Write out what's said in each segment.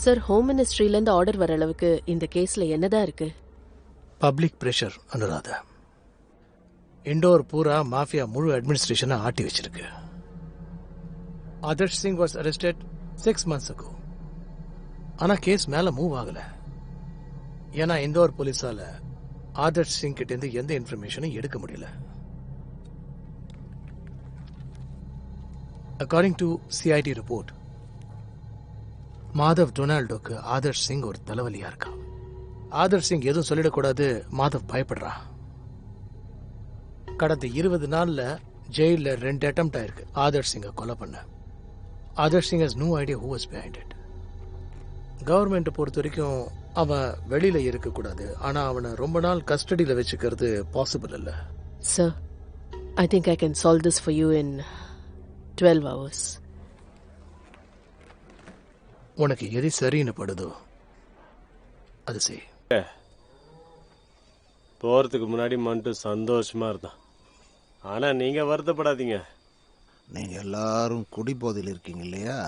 Sir, home மினிஸ்ட்ரியிலேருந்து order வர அளவுக்கு இந்த கேஸில் என்னதான் இருக்கு? Public pressure Anuradha. இண்டோர் பூரா மாஃபியா முழு அட்மினிஸ்ட்ரேஷனை ஆட்டி வச்சிருக்கு. Adarsh Singh was arrested 6 months ago. ஆனா கேஸ் மேல மூவ் ஆகல. ஏன்னா இண்டோர் போலீஸால ஆதர்ஷ் சிங் கிட்ட இருந்து எந்த இன்ஃபர்மேஷனும் எடுக்க முடியல. According to CID report, Madhav டொனால்டோக்கு ஆதர்ஷ் சிங் ஒரு தலைவலியா இருக்கா. ஆதர்ஷ் சிங் எதுவும் சொல்லிடக்கூடாது, மாதவ் பயப்படுறான். கடந்த 20 நாள்ல ஜெயில 2 அட்டெம்ப்ட் ஆயிருக்கு ஆதர்ஷ் சிங்கை கொலை பண்ண. Adarsh Singh has no idea who was behind it. Government பொறுத்த வரைக்கும் அவன் வெளியில இருக்க கூடாது, ஆனா அவனை ரொம்ப நாள் கஸ்டடியில வச்சுக்கிறது பாசிபிள் இல்ல. Sir, I think I can solve this for you in 12 hours. உனக்கு எது சரின்னு படுதோ அது செய். போறதுக்கு முன்னாடி மன்ட்டு சந்தோஷமா இருந்தான். ஆனா நீங்க வருத்தப்படாதீங்க. நீங்க எல்லாரும் குடிபோதையில் இருக்கீங்க இல்லையா,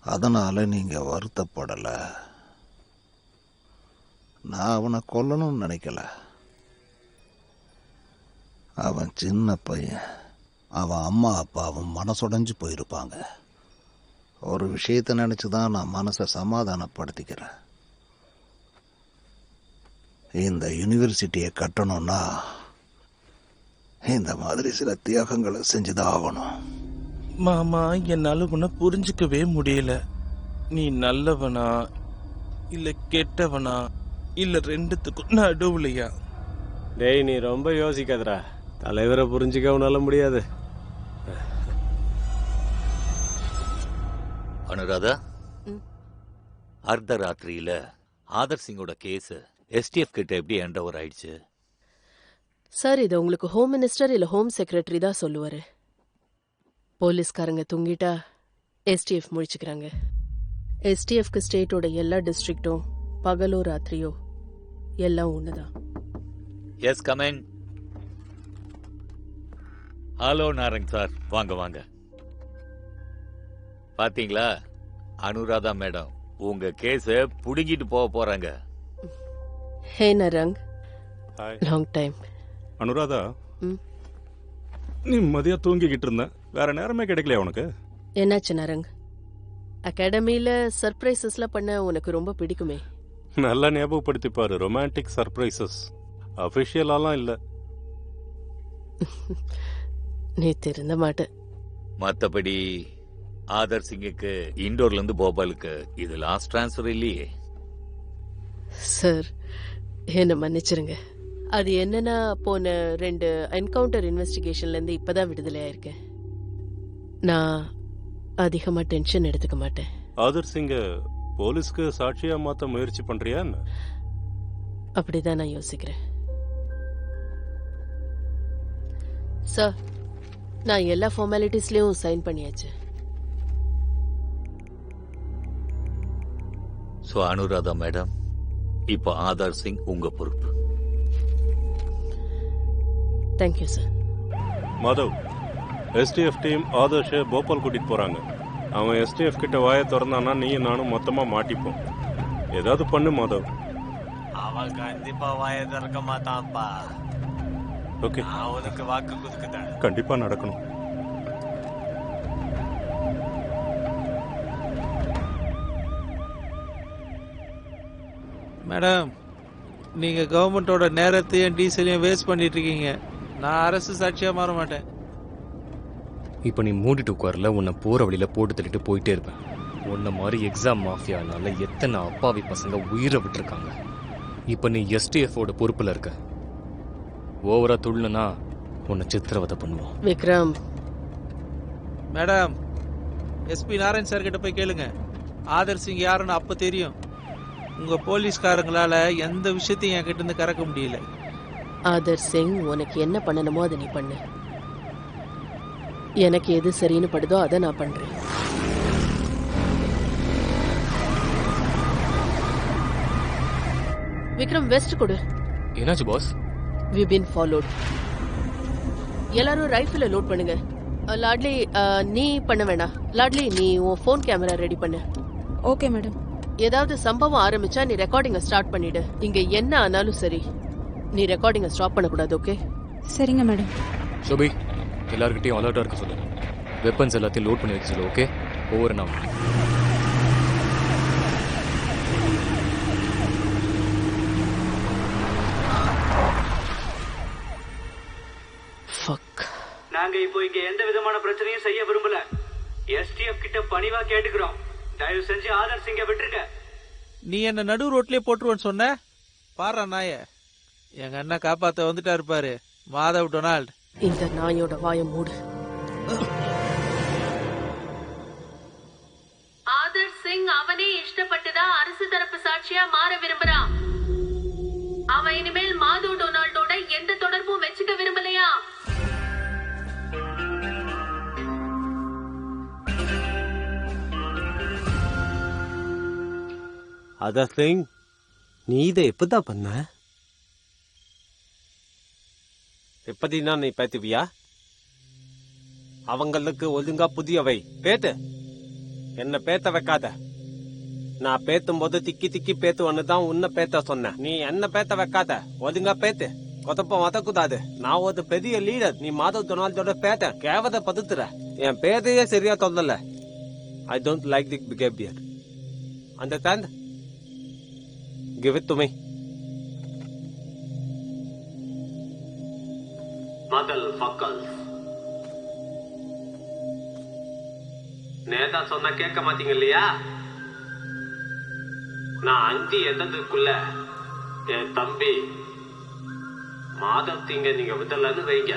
அதனால நீங்க வருத்தப்படல. நான் அவனை கொல்லணும்னு நினைக்கல. அவன் சின்ன பையன், அவன் அம்மா அப்பாவும் மனசுடைஞ்சு போயிருப்பாங்க. ஒரு விஷயத்தை நினைச்சுதான் நான் மனசை சமாதானப்படுத்திக்கிறேன். இந்த யூனிவர்சிட்டியை கட்டணும்னா இந்த மாதிரி சில தியாகங்களை செஞ்சுதான் ஆகணும். மாமா, என்னால உன்னை புரிஞ்சுக்கவே முடியல. நீ நல்லவனா இல்ல கெட்டவனா இல்ல ரெண்டுத்துக்கும் நடுவுலையா? டேய், நீ ரொம்ப யோசிக்காதடா. தலைவரை புரிஞ்சுக்க உன்னால முடியாது. அனுராதா, அர்த்தராத்திரியில ஆதர் சிங்கோட கேஸ் STF கிட்ட எப்படி ஹேண்ட் ஓவர் ஆயிடுச்சு? சார், இது உங்களுக்கு ஹோம் மினிஸ்டர் இல்ல ஹோம் செக்ரட்டரி தான் சொல்லுவாரு. போலீஸ்காரங்க தூங்கிட்டா STF முழிச்சுக்கிறாங்க. STFக்கு ஸ்டேட்டோட எல்லா டிஸ்ட்ரிக்டும் பகலோ ராத்திரியோ எல்லாம் ஒண்ணுதான். Yes, come in. Hello Narang sir, வாங்க வாங்க. பாத்தீங்களா, அனுராதா மேடம் உங்க கேஸ புடுங்கிட்டு போக போறாங்க. ஹே நரங், லாங் டைம். அனுராதா, நீ மதியா தூங்கிக்கிட்டு இருந்த, வேற நேரமே கிடைக்கலையா உனக்கு? என்னாச்சு நரங்? அகாடமியில சர்ப்ரைசஸ்லாம் பண்ண உனக்கு ரொம்ப பிடிக்குமே. நல்லா ஞாபகப்படுத்தி பாரு, ரொமான்டிக் சர்ப்ரைசஸ், அபிஷியலாலாம் இல்ல. நீ திருந்த மாட்ட. மத்தபடி ஆதர் சிங்குக்கு இண்டோர்ல இருந்து போபாலுக்கு இது லாஸ்ட் டிரான்ஸ்ஃபர் இல்லையே. சார், என்ன மன்னிச்சிருங்க. அது என்னன்னா, போன 2 என்கவுண்டர் இன்வெஸ்டிகேஷன்ல இருந்து இப்பதான் விடுதலை ஆயிருக்கேன். நான் அதிகமா டென்ஷன் எடுத்துக்க மாட்டேன். ஆதர் சிங்க போலீஸ்க்கு சாட்சியா மாத்த முயற்சி பண்றியா? அப்படிதான் நான் யோசிக்கிறேன். சார், நான் எல்லா ஃபார்மாலிட்டிஸ்லயும் சைன் பண்ணியாச்சு. சோ அனுராதா மேடம், இப்ப ஆதார் சிங் உங்க பொறுப்பு. Thank you sir. Madhav, STF team ஆதர்ஷ போபால் கூட்டிட்டு போறாங்க. அவன் STF கிட்ட வாயை திறந்தானா நீயும் நானும் மொத்தமா மாட்டிப்போம். ஏதாவது பண்ணு மாதவ். அவன் கண்டிப்பா வாய திறக்க மாட்டான்ப்பா. ஓகே, அவனுக்கு வாக்கு குதுக்குதான். கண்டிப்பா நடக்கணும். மேடம், நீங்க கவர்மெண்டோட நேரத்தையும் டீசலையும் வேஸ்ட் பண்ணிட்டு இருக்கீங்க. நான் அரசு சாட்சியா மாற மாட்டேன். இப்போ நீ மூடிட்டு உட்கார்ல, உன்னை போற வழியில போட்டு தள்ளிட்டு போயிட்டே இருப்பேன். உன்ன மாதிரி எக்ஸாம் மாஃபியானால எத்தனை அப்பாவி பசங்க உயிரை விட்டுருக்காங்க. இப்போ நீ STFோட பொறுப்புல இருக்க. ஓவரா துள்ளுனா உன்னை சித்திரவதை பண்ணுவோம். Vikram. Madam, SP Narayan sir கிட்ட போய் கேளுங்க. ஆதர் சிங் யாருன்னு அப்ப தெரியும். உங்க போலீஸ்காரங்களால எந்த விஷயத்தையும் என் கிட்ட இருந்து கறக்க முடியல. ஆதர் சிங், உனக்கு என்ன பண்ணணுமோ அதை நீ பண்ணு. எனக்கு எது சரின்னு படுதோ அதை நான் பண்றேன். விக்ரம், வெஸ்ட் கொடு. என்னாச்சு பாஸ்? We've been followed. எல்லாரும் ரைஃபிள லோட் பண்ணுங்க. லாட்லி நீ பண்ண வேணாம். லாட்லி நீ உன் ஃபோன் கேமரா ரெடி பண்ணு. Okay madam. ஏதாவது சம்பவம் ஆரம்பிச்சா நீ ரெக்கார்டிங்க ஸ்டார்ட் பண்ணிடு. இங்க என்ன ஆனாலும் சரி நீ ரெக்கார்டிங்க ஸ்டாப் பண்ணக்கூடாது. ஓகே? சரிங்க மேடம். ஷோபி, எல்லாருக்கிட்டையும் அலர்ட்டாக இருக்க சொல்லு. வெப்பன்ஸ் எல்லாத்தையும் லோட் பண்ணி வைக்க சொல்லு. ஓகே? ஒவ்வொரு நாள். நாங்க இப்போ இங்க எந்த விதமான பிரச்சனையும் செய்ய விரும்பல. எஸ்டிஎஃப் கிட்ட பணிவா கேட்டுக்கிறோம், தயவு செஞ்சு ஆதர் சிங்க விட்டுருங்க. நீ என்ன நடு ரோட்லயே போட்டுருவேன்னு சொன்ன. பாரு நாய, எங்க அண்ணன் காப்பாத்த வந்துட்டாரு பாரு, மாதவ் டொனால்ட். இந்த நாயோட வாயை மூடு. ஆதர் சிங் அவனே இஷ்டப்பட்டுதான் அரசு தரப்பு சாட்சியா மாற விரும்புறான். அவன் இனிமேல் மாதவ் டொனால்டோட எந்த தொடர்பும் வச்சுக்க விரும்பலையா? அதர் சிங், நீ இதை எப்பதான் பண்ண? எப்படின்னா நீ பேத்துவியா? அவங்களுக்கு ஒழுங்கா புதியவை பேத்து. என்ன பேத்த வைக்காத. நான் பேத்தும் போது திக்கி திக்கி பேத்துவன்னு தான் உன்னை பேத்த சொன்னேன். நீ என்ன பேத்த வைக்காத, ஒழுங்கா பேத்து. கொதப்பம் வதக்கூடாது. நான் ஒரு பெரிய லீடர். நீ மாதவ் டொனால்டோட பேத்த கேவத பதுத்துற. என் பேதையே சரியா சொல்லல. I don't like the behaviour. Understand? Give it to me. Mother fuckers. Netha சொன்னா கேட்க மாட்டீங்க இல்லையா? நான் அந்தி எந்ததுக்குள்ள என் தம்பி மாதத்திங்க நீங்க விதலன்னு வைங்க.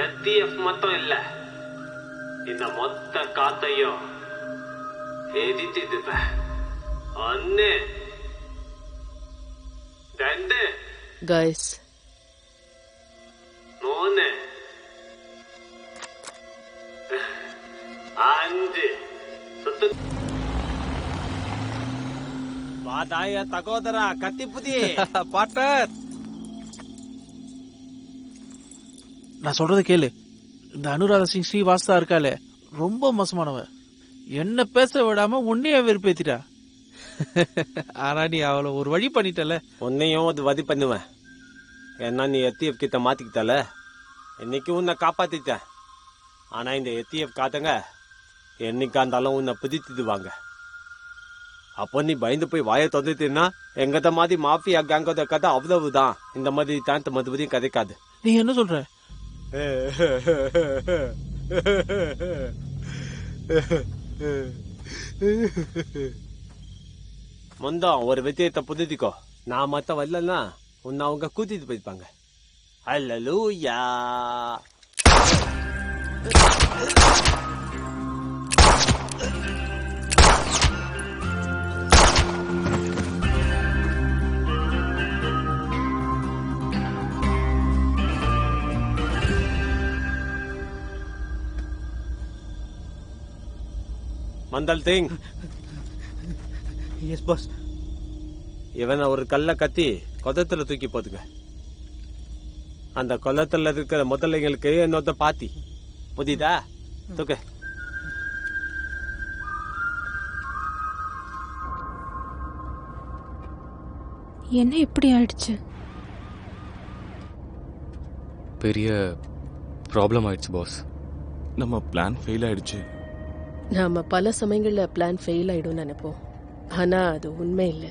எஸ்டிஎஃப் மட்டும் இல்ல, இந்த மொத்த காத்தையும் எதிர்த்து அண்ணே. Guys, மூணு, அஞ்சு, வாதாய தகோதரா கத்தி புதி பாட்டர், நான் சொல்றத கேளு. இந்த அனுராதா சிங் ஸ்ரீவாஸ்தா இருக்காளே, ரொம்ப மோசமானவ. என்ன பேச விடாம உன்னைய வெறுப்பேத்திட்டா. ஆனா நீ அவளை ஒரு வழி பண்ணிட்டல. உன்னையும் அது வதி பண்ணுவேன். ஏன்னா நீ எஸ்டிஎஃப் கிட்ட மாத்திக்கிட்டல. இன்னைக்கு உன்னை காப்பாத்திட்டேன். ஆனா இந்த எஸ்டிஎஃப் காத்தங்க என்னைக்கா இருந்தாலும் உன்னை புதித்துடுவாங்க. அப்போ நீ பயந்து போய் வாயை தொந்துட்டீன்னா எங்கத மாதிரி மாஃபியா கேங்கோட கதை அவ்வளவுதான். இந்த மாதிரி தான் மறுபடியும் கதைக்காது. நீ என்ன சொல்ற? முந்தம் ஒரு விஷயத்தை புதுதிக்கோ. நான் மத்த வரலன்னா உன்னை அவங்க கூட்டிட்டு போயிருப்பாங்க. Hallelujah. Mandal Singh. Yes boss. இவனை ஒரு கல்ல கத்தி கொதத்துல தூக்கி போதுங்க. அந்த கொல்லத்துல இருக்கிற முதலைங்களுக்கு என்னோட பாத்தி புதிதா தூக்க. என்ன இப்படி ஆயிடுச்சு? பெரிய ப்ராப்ளம் ஆயிடுச்சு பாஸ். நம்ம பிளான் ஃபெயில் ஆயிடுச்சு. நாம பல சமயங்கள்ல பிளான் ஃபெயில் ஆயிடும் நினைப்போம். ஆனா அது உண்மை இல்லை.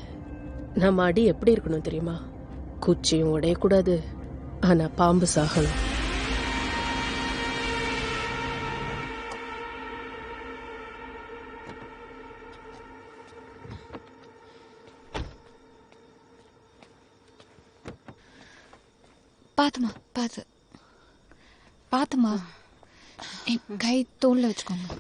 நம்ம அடி எப்படி இருக்கணும் தெரியுமா? குச்சியும் உடையக்கூடாது, ஆனா பாம்பு சாகணும். பாத்துமா, பாத்து பாத்துமா, என் கை தோல்ல வச்சுக்கோங்க.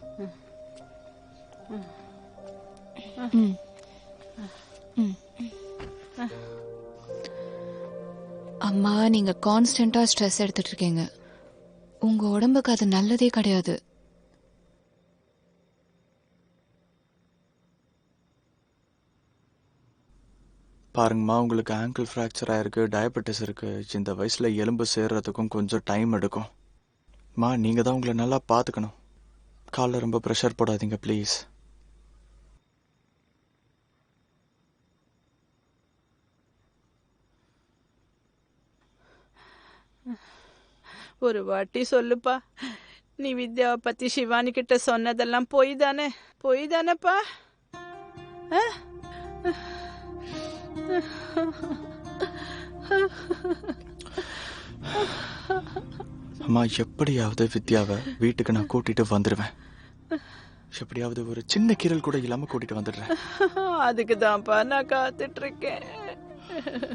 அம்மா, நீங்க கான்ஸ்டன்டா ஸ்ட்ரெஸ் எடுத்துட்டு இருக்கீங்க. உங்க உடம்புக்கு அது நல்லதே கிடையாது. பாருங்கம்மா, உங்களுக்கு ஆங்கிள் ஃப்ராக்சர் ஆயிருக்கு, டயபெட்டிஸ் இருக்கு. இந்த வயசுல எலும்பு சேர்றதுக்கும் கொஞ்சம் டைம் எடுக்கும். மா நீங்க தான் உங்களை நல்லா பார்த்துக்கணும். காலில் ரொம்ப ப்ரெஷர் போடாதீங்க ப்ளீஸ். ஒரு வாட்டி சொல்லுப்பா, நீ வித்யாவை பத்தி சிவானி கிட்ட சொன்னதெல்லாம் பொய் தானே? பொய் தானேப்பா? அம்மா எப்படியாவது வித்யாவை வீட்டுக்கு நான் கூட்டிட்டு வந்துடுவேன். எப்படியாவது ஒரு சின்ன கீரல் கூட இல்லாம கூட்டிட்டு வந்துடுறேன். அதுக்கு தான்ப்பா நான் காத்துட்டு இருக்கேன்.